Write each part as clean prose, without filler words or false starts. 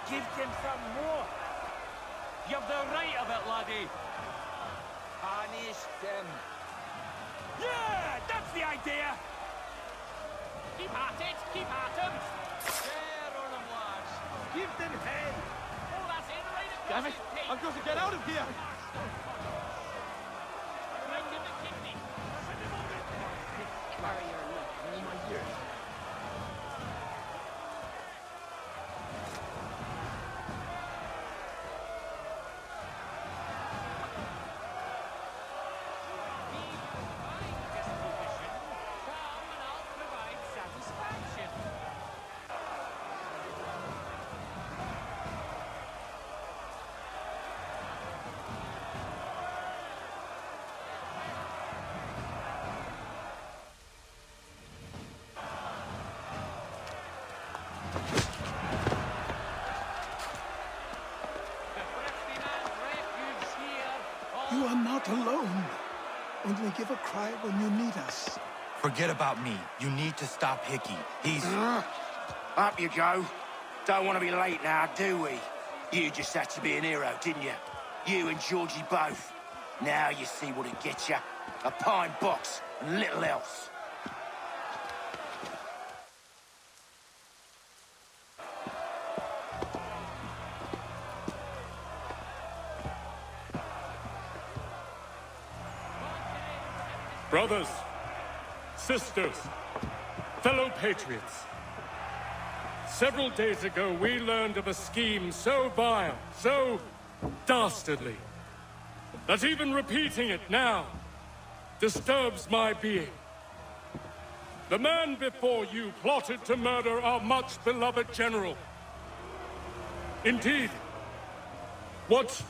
Give them some more. You've the right of it, laddie. Punish them. Yeah, that's the idea. Keep at it, keep at him. There on them, lads. Give them hell. Oh, that's in right across Damn it! his teeth. I've got to get out of here! Right in the kidney. Barrier look all my years. Fine disposition. Come and I'll provide satisfaction. The thrifty man's refuge here. You are not alone. Only give a cry when you need us. Forget about me. You need to stop Hickey. He's... Up you go. Don't want to be late now, do we? You just had to be an hero, didn't you? You and Georgie both. Now you see what it gets you. A pine box and little else. Brothers, sisters, fellow patriots. Several days ago, we learned of a scheme so vile, so dastardly, that even repeating it now disturbs my being. The man before you plotted to murder our much-beloved general. Indeed, what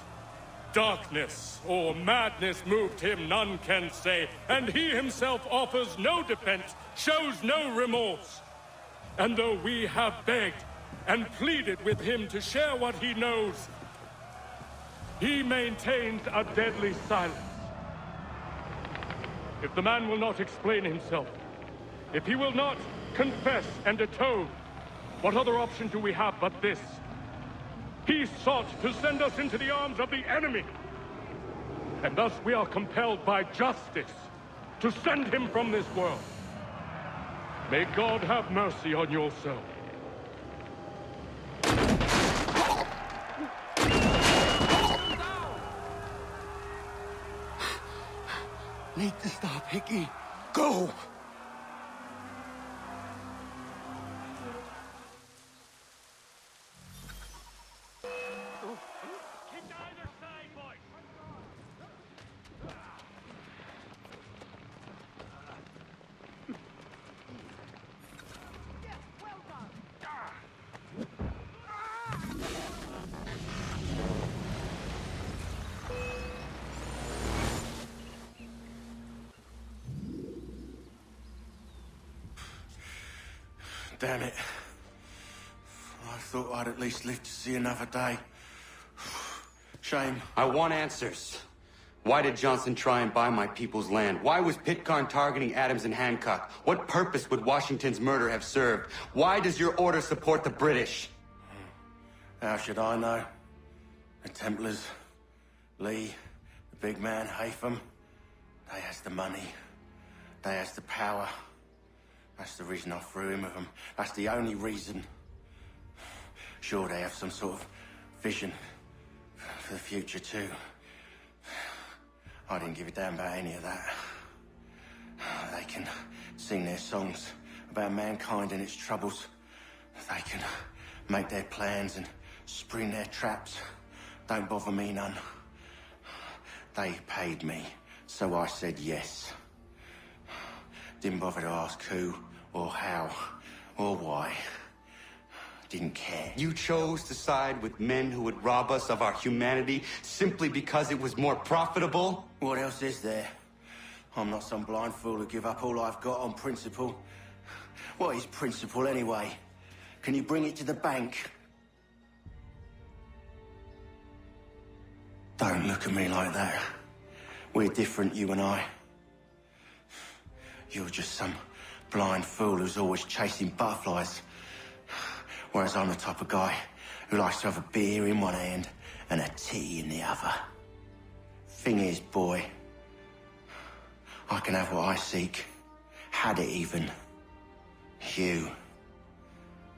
darkness or madness moved him, none can say, and he himself offers no defense, shows no remorse. And though we have begged and pleaded with him to share what he knows, he maintains a deadly silence. If the man will not explain himself, if he will not confess and atone, what other option do we have but this? He sought to send us into the arms of the enemy. And thus we are compelled by justice to send him from this world. May God have mercy on your soul. Need to stop Hickey. Go! Keep to either side, boys! Damn it. I thought I'd at least live to see another day. Shame. I want answers. Why did Johnson try and buy my people's land? Why was Pitcairn targeting Adams and Hancock? What purpose would Washington's murder have served? Why does your order support the British? How should I know? The Templars, Lee, the big man, Haytham, they has the money. They has the power. That's the reason I threw in with them. That's the only reason. Sure, they have some sort of vision for the future, too. I didn't give a damn about any of that. They can sing their songs about mankind and its troubles. They can make their plans and spring their traps. Don't bother me none. They paid me, so I said yes. Didn't bother to ask who, or how, or why. Didn't care. You chose to side with men who would rob us of our humanity simply because it was more profitable? What else is there? I'm not some blind fool to give up all I've got on principle. What is principle, anyway? Can you bring it to the bank? Don't look at me like that. We're different, you and I. You're just some blind fool who's always chasing butterflies. Whereas I'm the type of guy who likes to have a beer in one hand and a tea in the other. Thing is, boy, I can have what I seek. Had it even.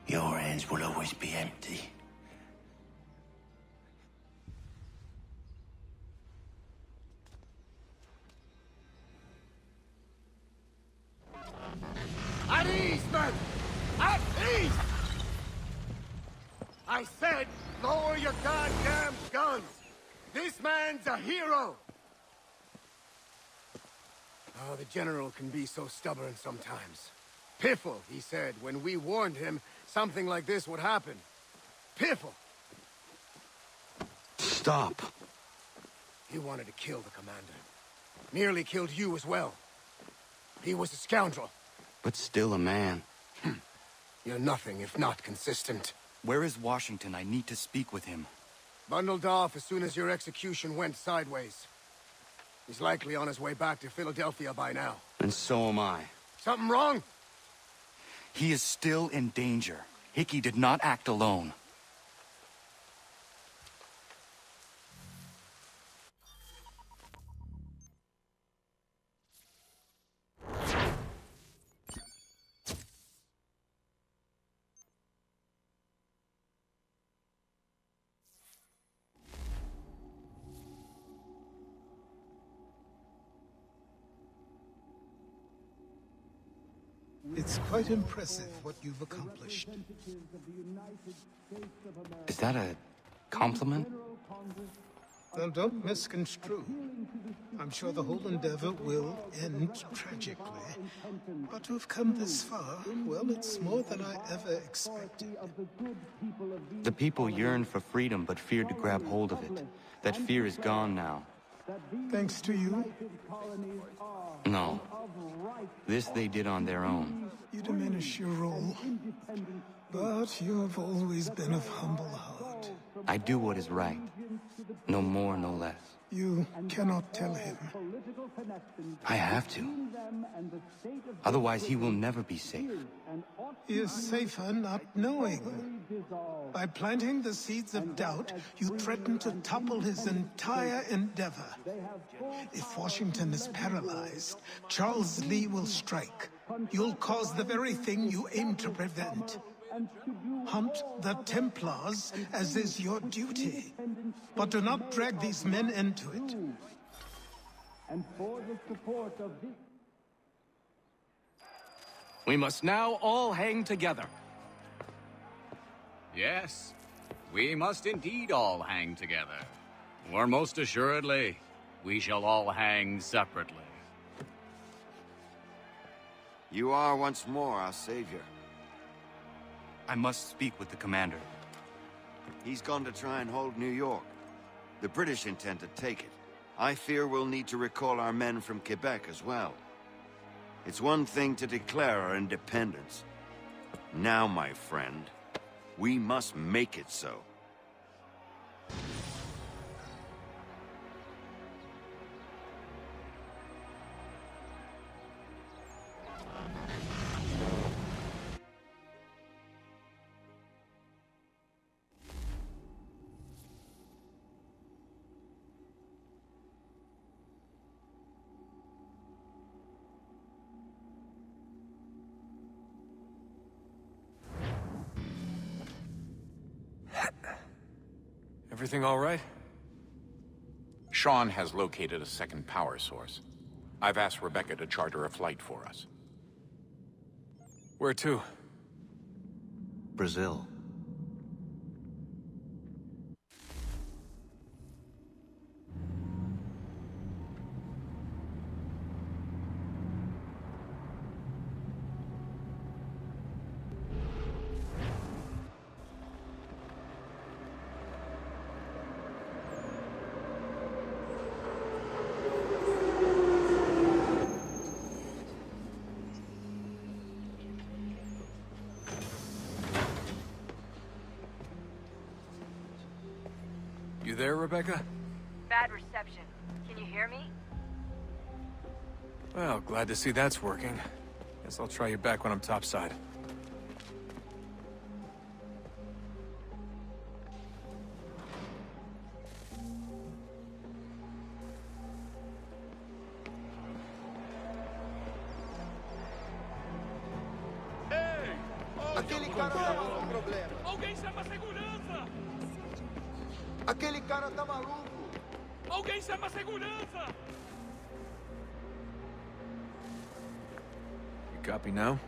Your hands will always be empty. At ease, men! At ease! I said, lower your goddamn guns! This man's a hero! Oh, the General can be so stubborn sometimes. Piffle, he said, when we warned him something like this would happen. Piffle! Stop. He wanted to kill the commander. Nearly killed you as well. He was a scoundrel. But still a man. You're nothing if not consistent. Where is Washington? I need to speak with him. Bundled off as soon as your execution went sideways. He's likely on his way back to Philadelphia by now. And so am I. Something wrong? He is still in danger. Hickey did not act alone. It's quite impressive what you've accomplished. Is that a compliment? Well, don't misconstrue. I'm sure the whole endeavor will end tragically. But to have come this far, well, it's more than I ever expected. The people yearned for freedom but feared to grab hold of it. That fear is gone now. Thanks to you, No. This they did on their own. you diminish your role. But you have always been of humble heart. I do what is right. No more, no less. You cannot tell him. I have to. Otherwise, he will never be safe. He is safer not knowing. By planting the seeds of doubt, you threaten to topple his entire endeavor. If Washington is paralyzed, Charles Lee will strike. You'll cause the very thing you aim to prevent. Hunt the Templars, as is your duty. But do not drag these men into it. We must now all hang together. Yes, we must indeed all hang together. Or most assuredly, we shall all hang separately. You are once more our savior. I must speak with the commander. He's gone to try and hold New York. The British intend to take it. I fear we'll need to recall our men from Quebec as well. It's one thing to declare our independence. Now, my friend, we must make it so. Everything all right? Sean has located a second power source. I've asked Rebecca to charter a flight for us. Where to? Brazil. You there, Rebecca? Bad reception. Can you hear me? Well, glad to see that's working. Guess I'll try you back when I'm topside. Aquele cara tá com problema. Alguém chama a segurança! Aquele cara tá maluco. Alguém chama a segurança! You copy now?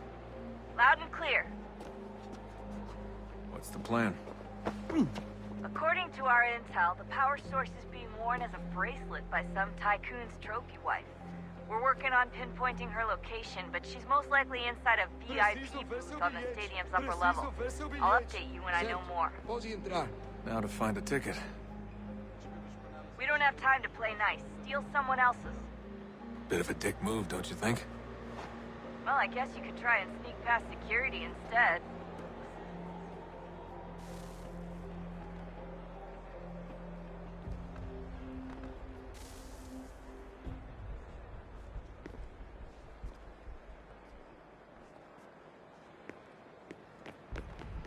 Loud and clear. What's the plan? According to our intel, the power source is being worn as a bracelet by some tycoon's trophy wife. We're working on pinpointing her location, but she's most likely inside a VIP booth on the stadium's upper level. I'll update you when I know more. Now to find a ticket. We don't have time to play nice. Steal someone else's. Bit of a dick move, don't you think? Well, I guess you could try and sneak past security instead.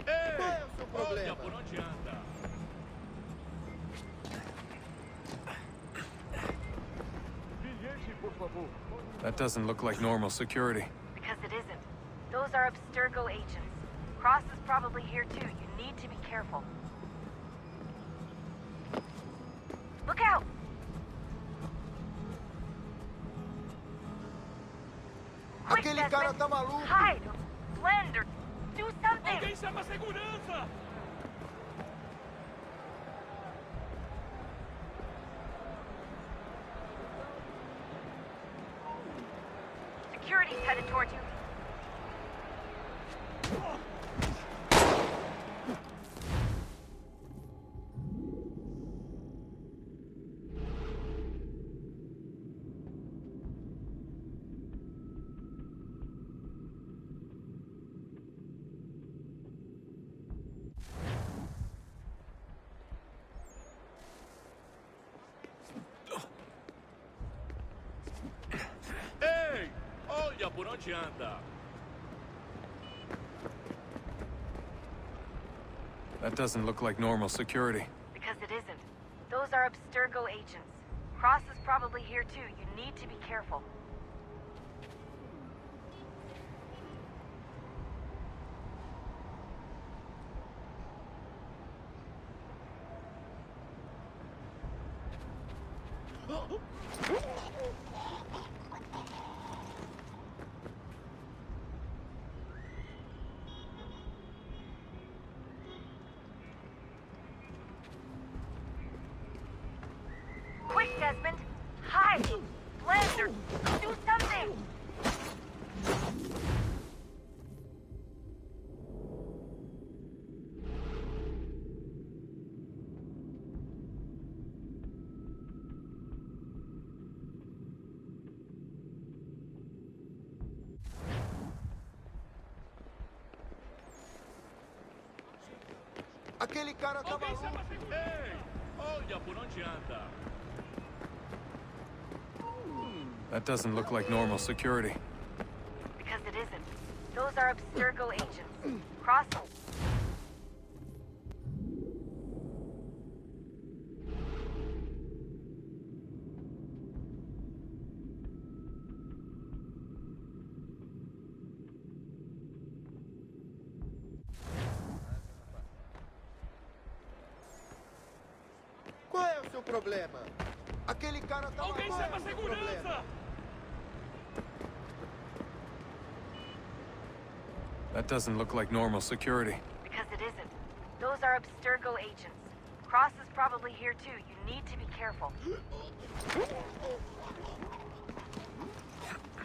Qual é o seu problema? Por onde anda? That doesn't look like normal security. Because it isn't. Those are Abstergo agents. Cross is probably here too. You need to be careful. Look out! Quick, Aquele cara Desmond. tá maluco. Hide! Blend or do something! Alguém chama a segurança! Security's headed towards you. Ei! Olha por onde anda! That doesn't look like normal security. Because it isn't. Those are Abstergo agents. Cross is probably here too. You need to be careful. Quick, Desmond! Hide! Blend or do something! Aquele cara tá Alguém chama maluco. a segurança! Ei! Olha por onde anda! That doesn't look like normal security. Because it isn't. Those are Abstergo agents. Cross. Qual é o seu problema? Aquele cara tá maluco. Alguém chama a segurança! That doesn't look like normal security. Because it isn't. Those are Abstergo agents. Cross is probably here too. You need to be careful.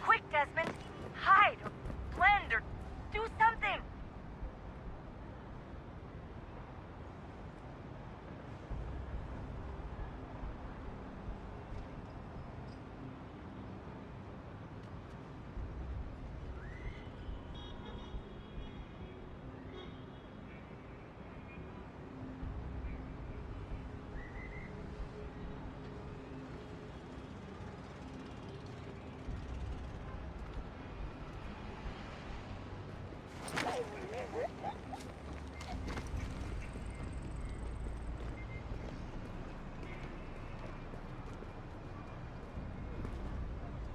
Quick, Desmond! Hide! Blend or do something!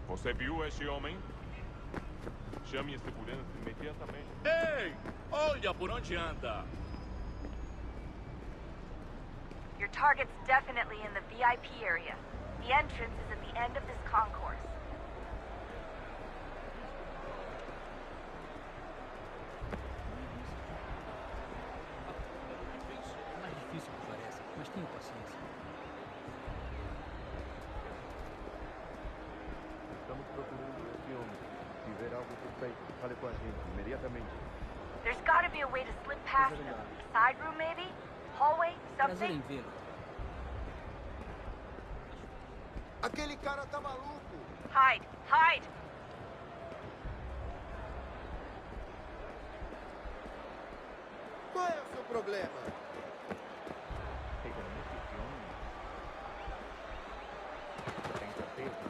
Você viu esse homem? Chame a segurança imediatamente. Ei! Olha por onde anda! Your target's definitely in the VIP area. The entrance is at the end of this concourse. É mais difícil que parece, mas tenha paciência. Estamos procurando esse homem. Se ver algo suspeito, fale com a gente imediatamente. There's gotta be a way to slip past them. Side room, maybe? Hallway? Prazer Something? em vê-lo. Aquele cara tá maluco. Hide! Hide! Qual é o seu problema?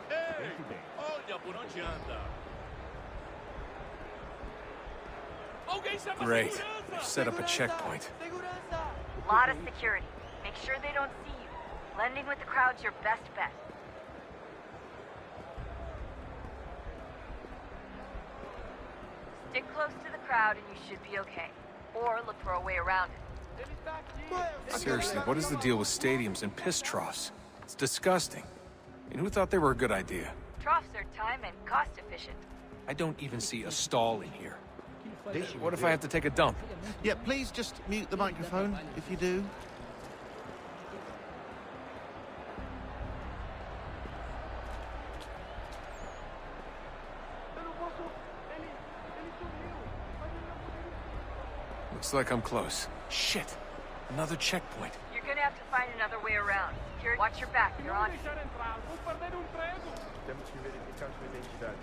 Ei! Olha por onde anda! Alguém chama a Great. segurança! They've set up a checkpoint. Lot of security. Make sure they don't see you. Blending with the crowd's your best bet. Stick close to the crowd and you should be okay. Or look for a way around it. Seriously, what is the deal with stadiums and piss troughs? It's disgusting. And who thought they were a good idea? Troughs are time and cost efficient. I don't even see a stall in here. What if I have to take a dump? Yeah, please just mute the microphone if you do. Looks like I'm close. Shit! Another checkpoint. You're gonna have to find another way around. Security, watch your back. You're on. Temos que verificar sua identidade.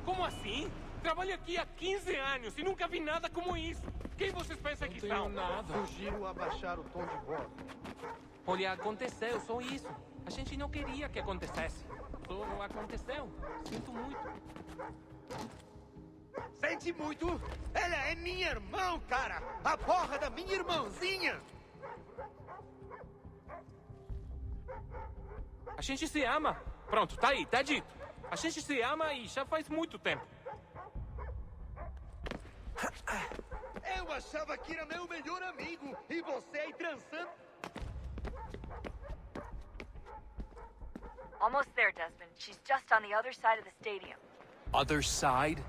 Como assim? Trabalho aqui há 15 anos e nunca vi nada como isso. Quem vocês pensam que são? Sugiro abaixar o tom de voz. Olha, aconteceu, só isso. A gente não queria que acontecesse. Só aconteceu. Sinto muito. Sente muito? Ela é minha irmã, cara! A porra da minha irmãzinha! A gente se ama. Pronto, tá aí, tá dito. A gente se ama e já faz muito tempo. Eu achava que era meu melhor amigo e você aí transando. Almost there, Desmond. She's just on the other side of the stadium. Other side?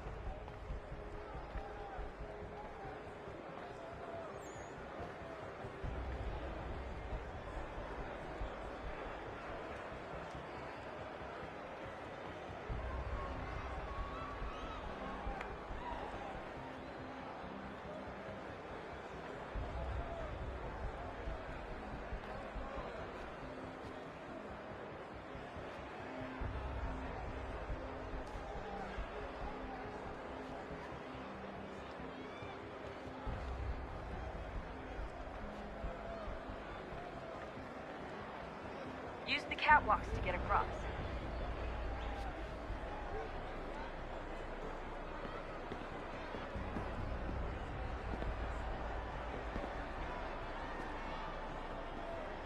Use the catwalks to get across.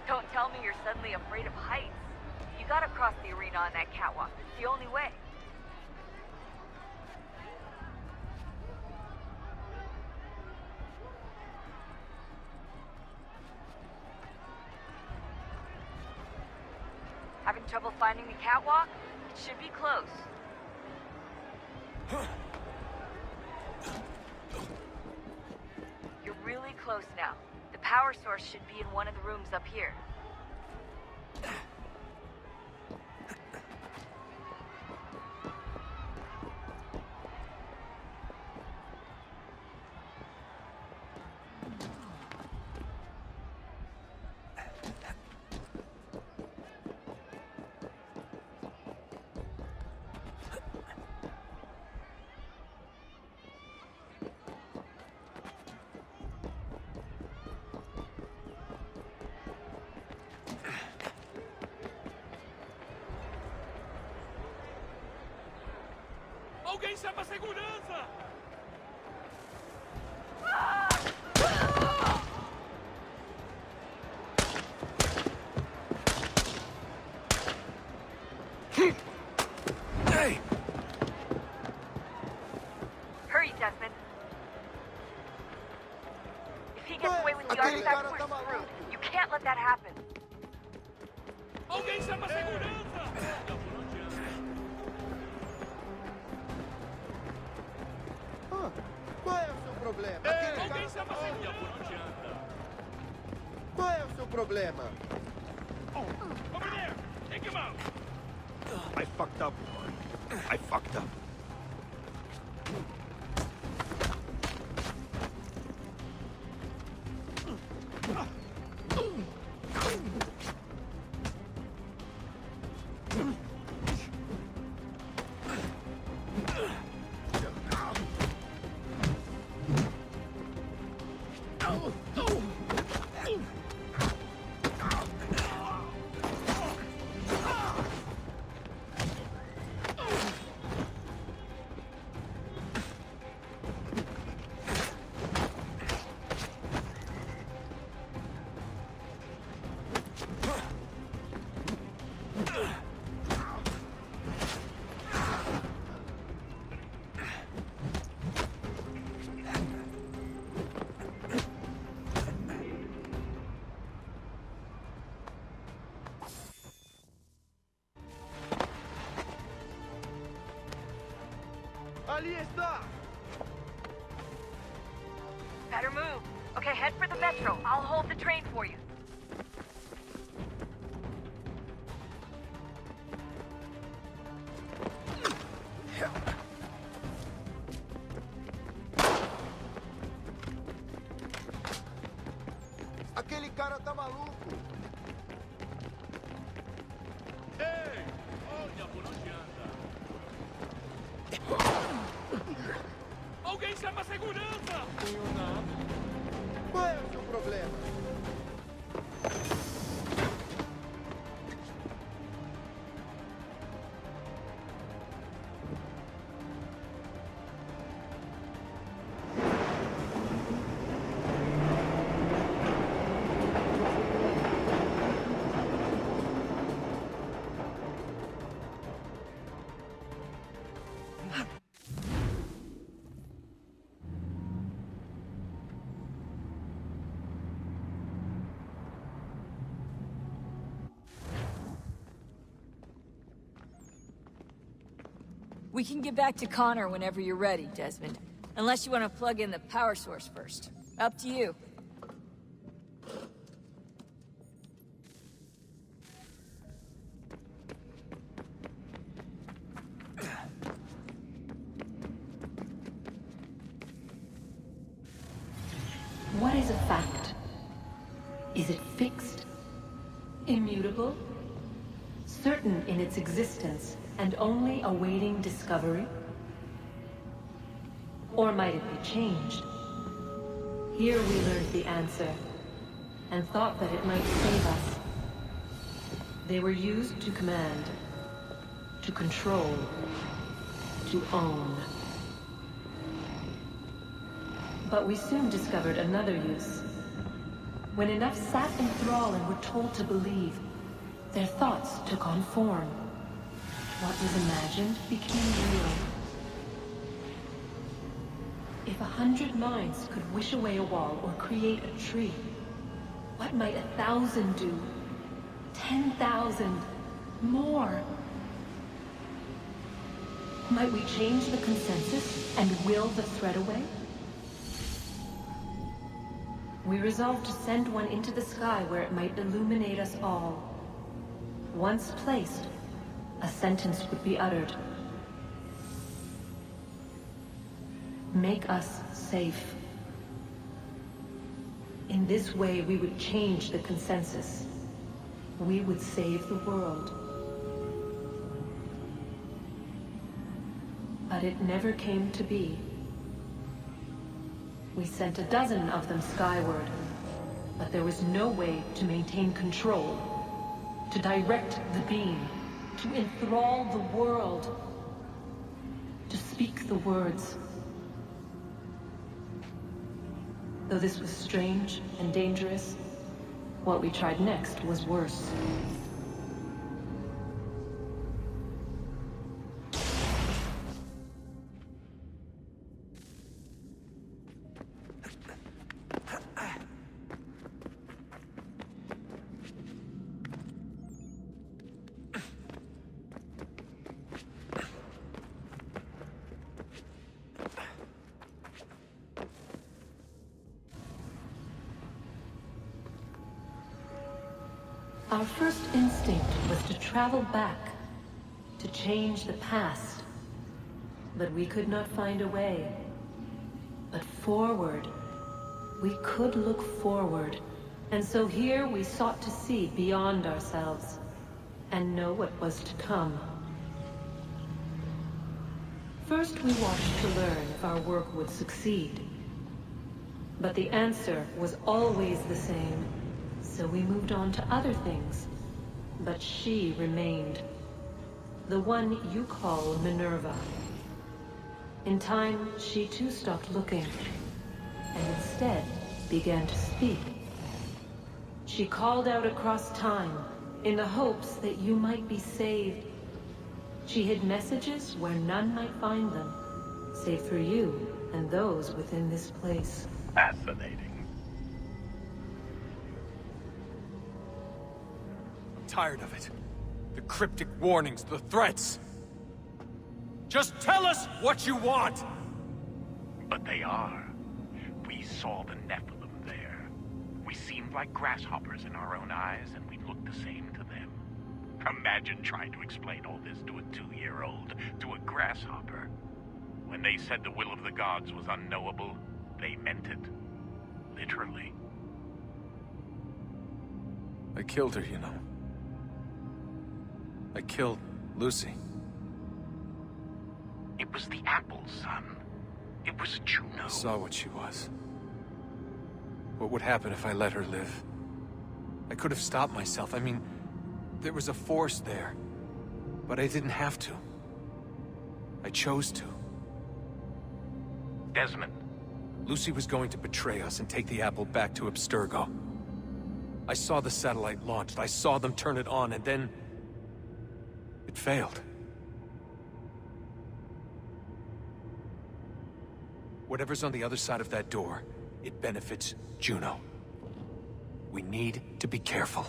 Don't tell me you're suddenly afraid of heights. You gotta cross the arena on that catwalk. It's the only way. Having trouble finding the catwalk? It should be close. You're really close now. The power source should be in one of the rooms up here. Alguém chama a segurança! Desmond. If he gets away with the artifact, we're screwed. You can't let that happen. Alguém chama a segurança! Qual é o seu problema? Alguém chama a segurança! Qual é o seu problema? Over there! Take him out! I fucked up, Warren. I fucked up. Ali está! Better move. Okay, head for the metro. I'll hold the train for you. Aquele cara tá maluco! Ei! Olha por onde anda! Alguém chama a segurança! Tenho nada. Qual é o seu problema? We can get back to Connor whenever you're ready, Desmond. Unless you want to plug in the power source first. Up to you. What is a fact? Is it fixed? Immutable? Certain in its existence and only awaiting discovery? Or might it be changed? Here we learned the answer, and thought that it might save us. They were used to command, to control, to own. But we soon discovered another use. When enough sat in thrall and were told to believe, their thoughts took on form. What was imagined became real. If 100 minds could wish away a wall or create a tree, what might 1,000 do? 10,000? More? Might we change the consensus and will the threat away? We resolved to send one into the sky where it might illuminate us all. Once placed, a sentence would be uttered. Make us safe. In this way, we would change the consensus. We would save the world. But it never came to be. We sent a dozen of them skyward, but there was no way to maintain control, to direct the beam, to enthrall the world, to speak the words. Though this was strange and dangerous, what we tried next was worse. Our first instinct was to travel back, to change the past. But we could not find a way. But forward, we could look forward. And so here we sought to see beyond ourselves, and know what was to come. First we watched to learn if our work would succeed. But the answer was always the same, so we moved on to other things. But she remained. The one you call Minerva. In time, she too stopped looking, and instead began to speak. She called out across time, in the hopes that you might be saved. She hid messages where none might find them, save for you and those within this place. Fascinating. I'm tired of it. The cryptic warnings, the threats. Just tell us what you want! But they are. We saw the Nephilim there. We seemed like grasshoppers in our own eyes, and we looked the same to them. Imagine trying to explain all this to a 2-year-old, to a grasshopper. When they said the will of the gods was unknowable, they meant it. Literally. I killed her, you know. I killed Lucy. It was the apple, son. It was Juno. I saw what she was. What would happen if I let her live? I could have stopped myself. I mean, there was a force there. But I didn't have to. I chose to. Desmond. Lucy was going to betray us and take the apple back to Abstergo. I saw the satellite launched. I saw them turn it on, and then... it failed. Whatever's on the other side of that door, it benefits Juno. We need to be careful.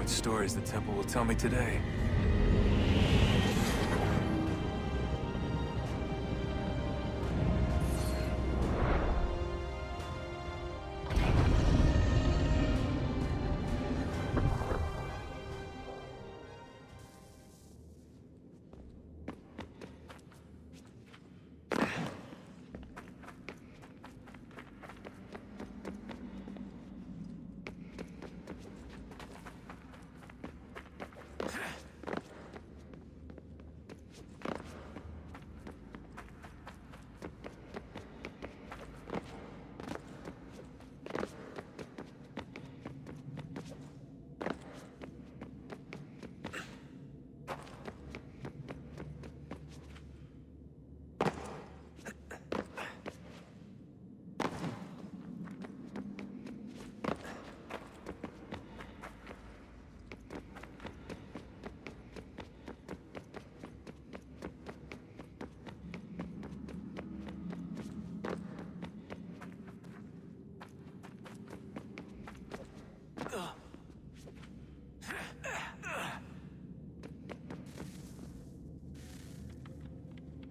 Stories the temple will tell me today.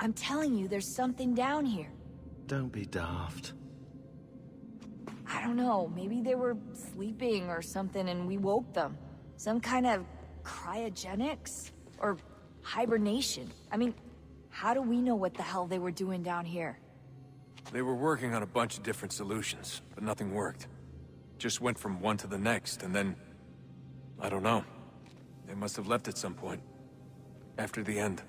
I'm telling you, there's something down here. Don't be daft. I don't know, maybe they were sleeping or something and we woke them. Some kind of cryogenics? Or hibernation? I mean, how do we know what the hell they were doing down here? They were working on a bunch of different solutions, but nothing worked. Just went from one to the next, and then... I don't know. They must have left at some point. After the end.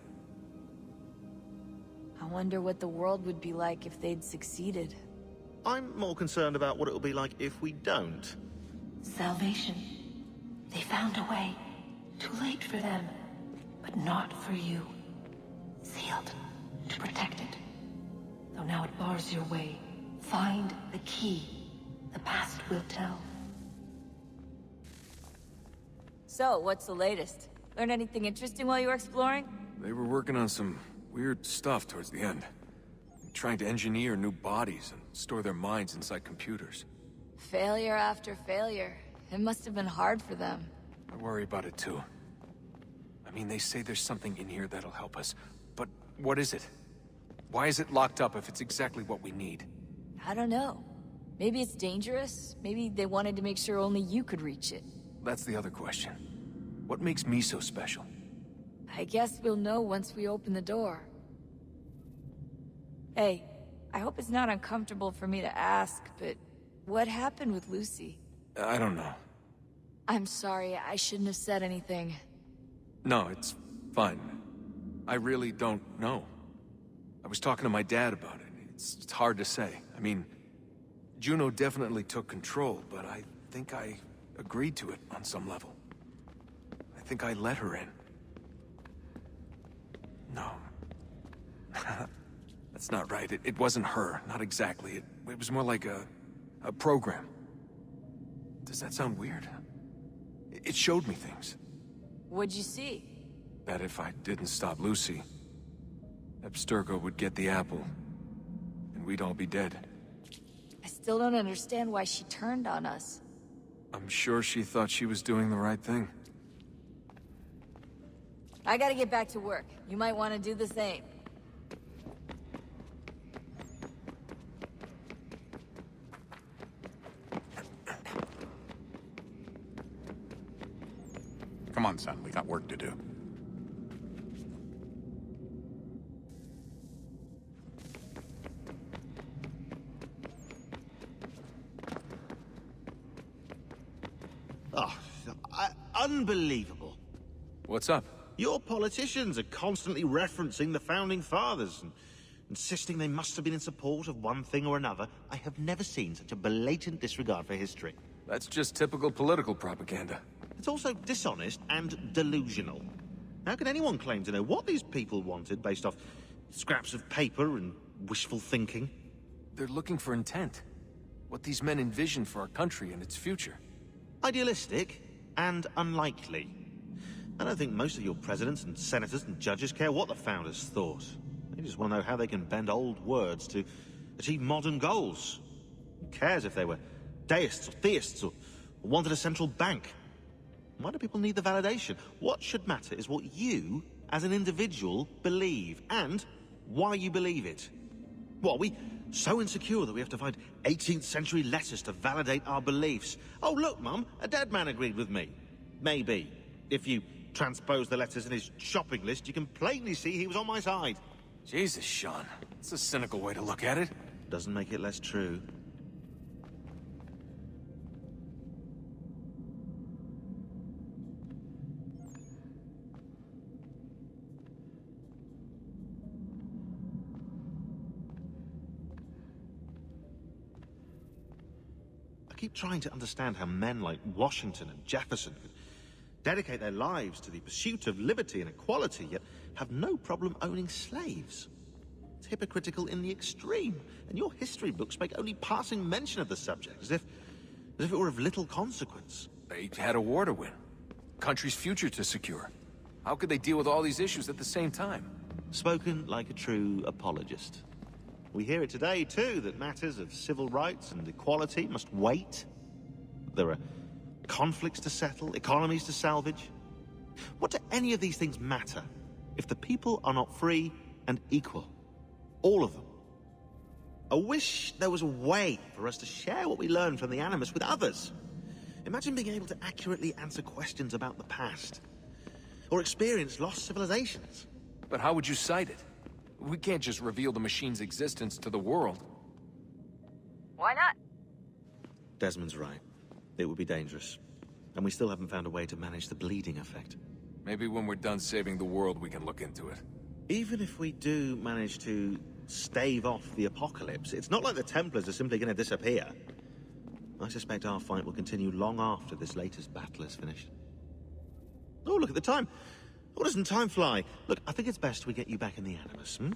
I wonder what the world would be like if they'd succeeded. I'm more concerned about what it'll be like if we don't. Salvation. They found a way. Too late for them. But not for you. Sealed. To protect it. Though now it bars your way. Find the key. The past will tell. So, what's the latest? Learn anything interesting while you were exploring? They were working on some weird stuff towards the end. Trying to engineer new bodies and store their minds inside computers. Failure after failure. It must have been hard for them. I worry about it too. I mean, they say there's something in here that'll help us. But what is it? Why is it locked up if it's exactly what we need? I don't know. Maybe it's dangerous. Maybe they wanted to make sure only you could reach it. That's the other question. What makes me so special? I guess we'll know once we open the door. Hey, I hope it's not uncomfortable for me to ask, but what happened with Lucy? I don't know. I'm sorry, I shouldn't have said anything. No, it's fine. I really don't know. I was talking to my dad about it. It's hard to say. I mean, Juno definitely took control, but I think I agreed to it on some level. I think I let her in. No. That's not right. It wasn't her. Not exactly. It was more like a program. Does that sound weird? It showed me things. What'd you see? That if I didn't stop Lucy, Abstergo would get the apple, and we'd all be dead. I still don't understand why she turned on us. I'm sure she thought she was doing the right thing. I gotta get back to work. You might want to do the same. Come on, son. We got work to do. Oh, unbelievable. What's up? Your politicians are constantly referencing the Founding Fathers and insisting they must have been in support of one thing or another. I have never seen such a blatant disregard for history. That's just typical political propaganda. It's also dishonest and delusional. How can anyone claim to know what these people wanted based off scraps of paper and wishful thinking? They're looking for intent. What these men envision for our country and its future. Idealistic and unlikely. I don't think most of your presidents and senators and judges care what the founders thought. They just want to know how they can bend old words to achieve modern goals. Who cares if they were deists or theists or wanted a central bank? Why do people need the validation? What should matter is what you, as an individual, believe, and why you believe it. What, are we so insecure that we have to find 18th century letters to validate our beliefs? Oh, look, Mum, a dead man agreed with me. Maybe. If you transpose the letters in his shopping list, you can plainly see he was on my side. Jesus, Sean. It's a cynical way to look at it. Doesn't make it less true. I keep trying to understand how men like Washington and Jefferson could dedicate their lives to the pursuit of liberty and equality, yet have no problem owning slaves. It's hypocritical in the extreme, and your history books make only passing mention of the subject, as if it were of little consequence. They had a war to win. Country's future to secure. How could they deal with all these issues at the same time? Spoken like a true apologist. We hear it today, too, that matters of civil rights and equality must wait. There are conflicts to settle, economies to salvage. What do any of these things matter if the people are not free and equal? All of them. I wish there was a way for us to share what we learn from the Animus with others. Imagine being able to accurately answer questions about the past. Or experience lost civilizations. But how would you cite it? We can't just reveal the machine's existence to the world. Why not? Desmond's right. It would be dangerous. And we still haven't found a way to manage the bleeding effect. Maybe when we're done saving the world, we can look into it. Even if we do manage to stave off the apocalypse, it's not like the Templars are simply going to disappear. I suspect our fight will continue long after this latest battle is finished. Oh, look at the time. Oh, doesn't time fly? Look, I think it's best we get you back in the Animus, hmm?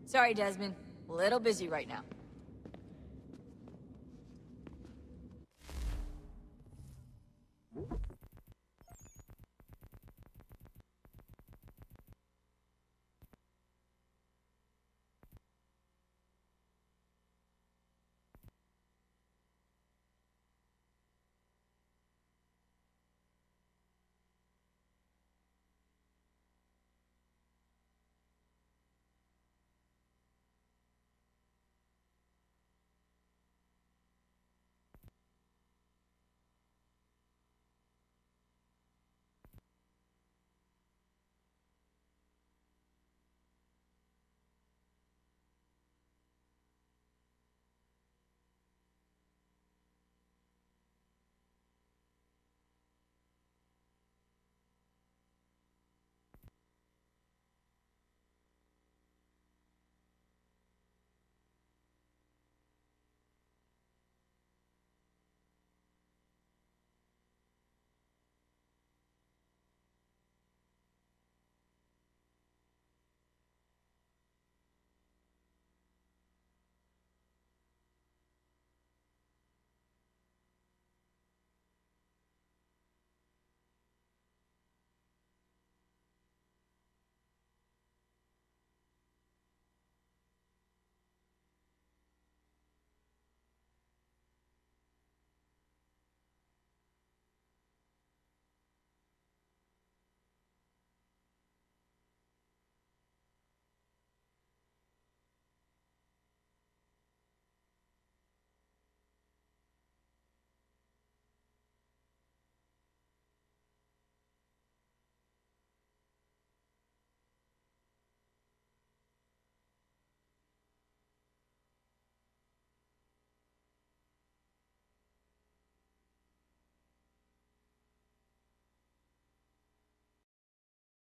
Sorry, Desmond. A little busy right now.